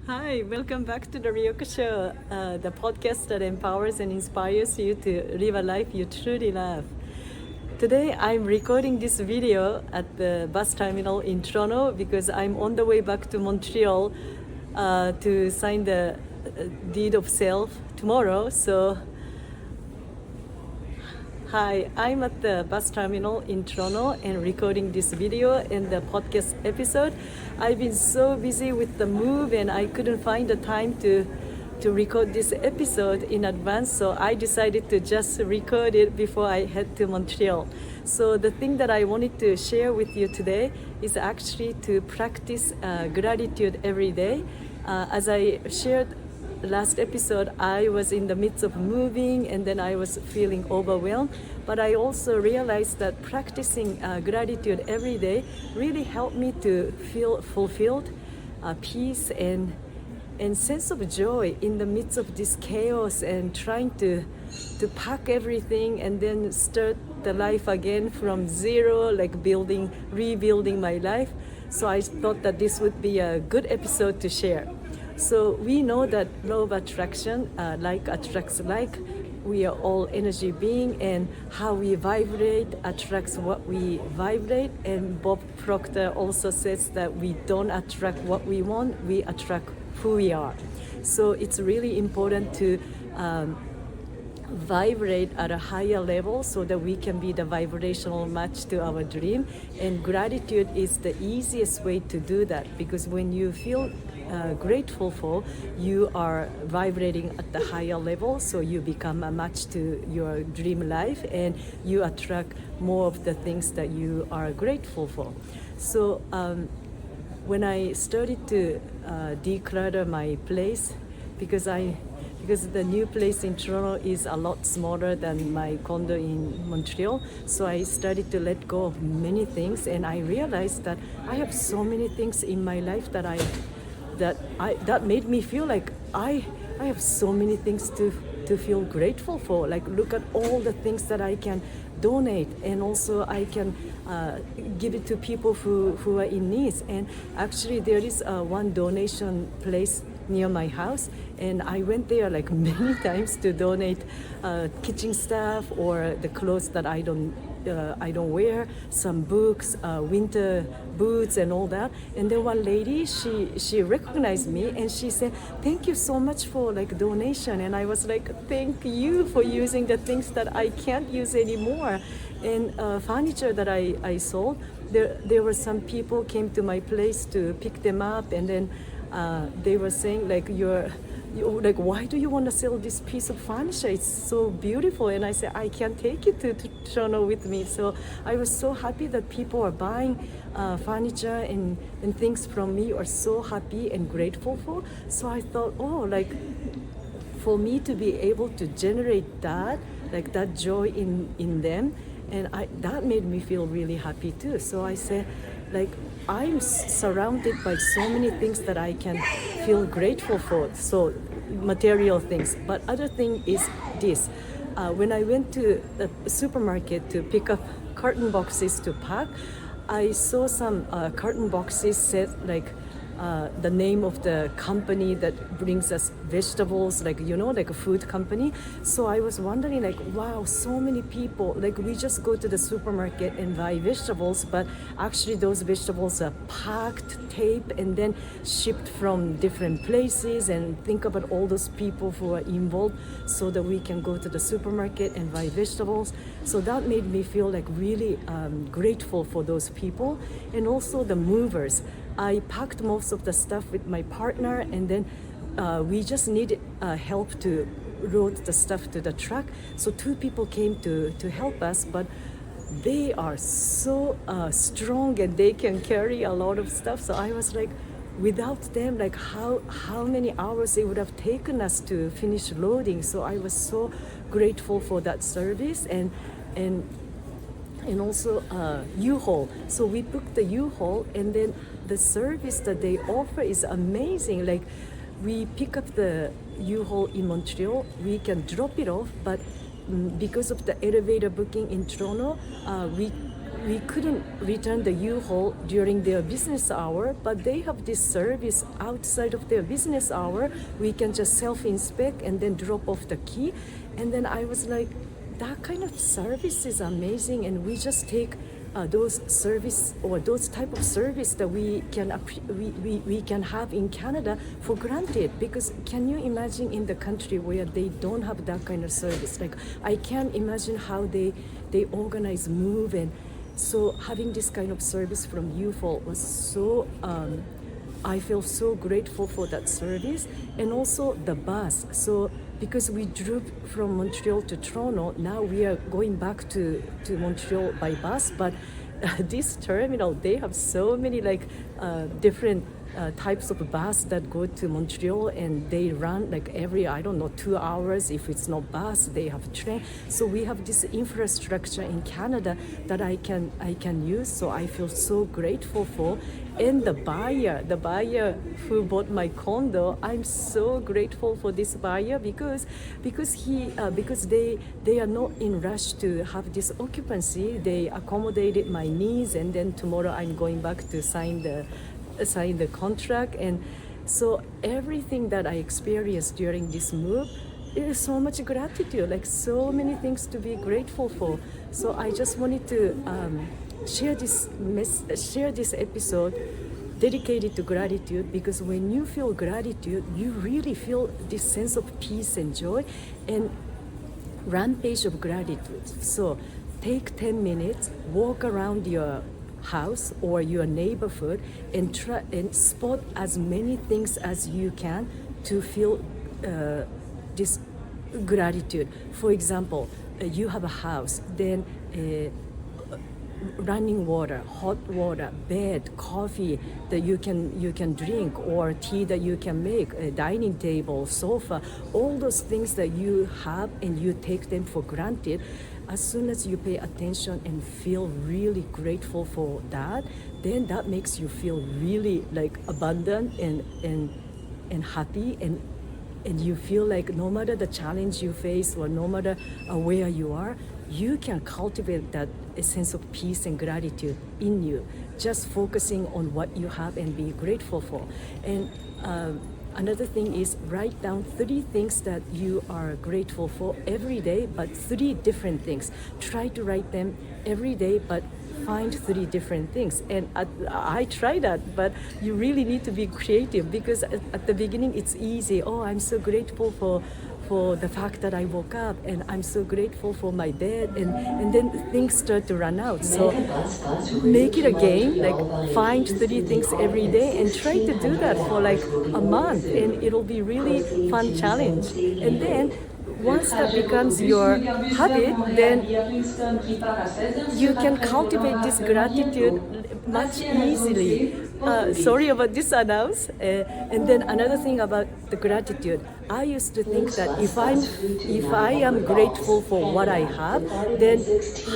Hi, welcome back to the Ryoko Show, the podcast that empowers and inspires you to live a life you truly love. Today, I'm recording this video at the bus terminal in Toronto because I'm on the way back to Montreal to sign the deed of sale tomorrow. So hi, I'm at the bus terminal in Toronto and recording this video and the podcast episode. I've been so busy with the move and I couldn't find the time to record this episode in advance, so I decided to just record it before I head to Montreal. So the thing that I wanted to share with you today is actually to practice gratitude every day. As I shared last episode, I was in the midst of moving and then I was feeling overwhelmed, but I also realized that practicing gratitude every day really helped me to feel fulfilled, peace and sense of joy in the midst of this chaos and trying to pack everything and then start the life again from zero, like rebuilding my life. So I thought that this would be a good episode to share. So we know that law of attraction, like attracts like. We are all energy being, and how we vibrate attracts what we vibrate. And Bob Proctor also says that we don't attract what we want, we attract who we are. So it's really important to vibrate at a higher level so that we can be the vibrational match to our dream. And gratitude is the easiest way to do that, because when you feel grateful for, you are vibrating at the higher level, so you become a match to your dream life and you attract more of the things that you are grateful for. So when I started to declutter my place, because the new place in Toronto is a lot smaller than my condo in Montreal, so I started to let go of many things, and I realized that I have so many things in my life that made me feel like I have so many things to feel grateful for. Like, look at all the things that I can donate, and also I can give it to people who are in need. And actually there is one donation place near my house, and I went there like many times to donate kitchen stuff or the clothes that I don't wear, some books, winter boots and all that. And then one lady, she recognized me and she said, "Thank you so much for like donation." And I was like, "Thank you for using the things that I can't use anymore." And furniture that I sold, there were some people came to my place to pick them up, and then they were saying like, like, why do you want to sell this piece of furniture? It's so beautiful. And I said, I can't take it to Toronto with me. So I was so happy that people are buying furniture and things from me, are so happy and grateful for. So I thought, like, for me to be able to generate that, like that joy in them, and that made me feel really happy too. So I said, like, I'm surrounded by so many things that I can feel grateful for. So material things. But other thing is this. When I went to the supermarket to pick up carton boxes to pack, I saw some carton boxes said like the name of the company that brings us vegetables, like, like a food company. So I was wondering, like, wow, so many people, like, we just go to the supermarket and buy vegetables, but actually those vegetables are packed, taped, and then shipped from different places. And think about all those people who are involved so that we can go to the supermarket and buy vegetables. So that made me feel like really grateful for those people. And also the movers. I packed most of the stuff with my partner, and then we just needed help to load the stuff to the truck. So 2 people came to help us, but they are so strong and they can carry a lot of stuff. So I was like, without them, like how many hours it would have taken us to finish loading. So I was so grateful for that service. And also U-Haul. So we booked the U-Haul, and then the service that they offer is amazing. Like, we pick up the U-Haul in Montreal, we can drop it off, but because of the elevator booking in Toronto, we couldn't return the U-Haul during their business hour, but they have this service outside of their business hour. We can just self-inspect and then drop off the key. And then I was like, that kind of service is amazing, and we just take those service or those type of service that we can have in Canada for granted. Because can you imagine in the country where they don't have that kind of service? Like, I can't imagine how they organize move, and so having this kind of service from U-Haul was so I feel so grateful for that service. And also the bus. So because we drove from Montreal to Toronto, now we are going back to Montreal by bus. But this terminal, they have so many like different types of bus that go to Montreal, and they run like every, I don't know, 2 hours. If it's not bus, they have train. So we have this infrastructure in Canada that I can use. So I feel so grateful for. And the buyer who bought my condo, I'm so grateful for this buyer because they are not in rush to have this occupancy. They accommodated my needs, and then tomorrow I'm going back to sign the contract. And so everything that I experienced during this move, there is so much gratitude, like so many things to be grateful for. So I just wanted to share this episode dedicated to gratitude, because when you feel gratitude, you really feel this sense of peace and joy and rampage of gratitude. So take 10 minutes, walk around your house or your neighborhood, and try and spot as many things as you can to feel this gratitude. For example, you have a house, then running water, hot water, bed, coffee that you can drink, or tea that you can make, a dining table, sofa, all those things that you have and you take them for granted. As soon as you pay attention and feel really grateful for that, then that makes you feel really like abundant and happy, and you feel like no matter the challenge you face or no matter where you are, you can cultivate that a sense of peace and gratitude in you, just focusing on what you have and be grateful for. And another thing is, write down 3 things that you are grateful for every day, but 3 different things. Try to write them every day, but find 3 different things. And I try that, but you really need to be creative, because at the beginning it's easy. Oh, I'm so grateful for the fact that I woke up, and I'm so grateful for my bed, and then things start to run out. So make it a game, like find 3 things every day and try to do that for like a month, and it'll be really fun challenge. And then once that becomes your habit, then you can cultivate this gratitude much easily. Sorry about this announce. And then another thing about the gratitude, I used to think that if I am grateful for what I have, then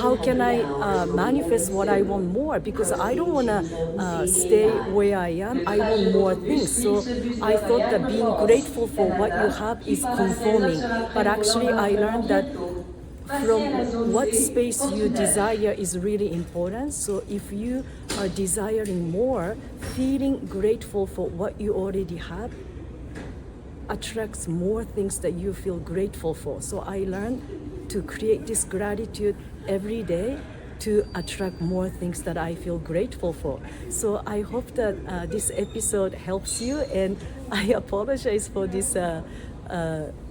how can I manifest what I want more? Because I don't want to stay where I am. I want more things. So I thought that being grateful for what you have is conforming. But actually I learned that from what space you desire is really important. So if you are desiring more, feeling grateful for what you already have attracts more things that you feel grateful for. So I learned to create this gratitude every day to attract more things that I feel grateful for. So I hope that this episode helps you, and I apologize for this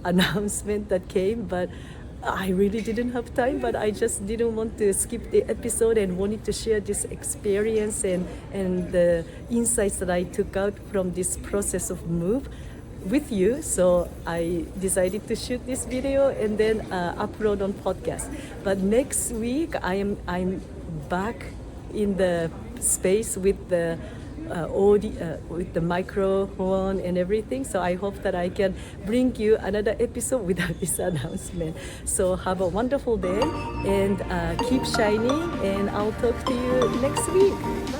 announcement that came, but I really didn't have time, but I just didn't want to skip the episode and wanted to share this experience and the insights that I took out from this process of move with you. So I decided to shoot this video and then upload on podcast. But next week I'm back in the space with the audio, with the microphone and everything. So I hope that I can bring you another episode without this announcement. So have a wonderful day and keep shining, and I'll talk to you next week. Bye.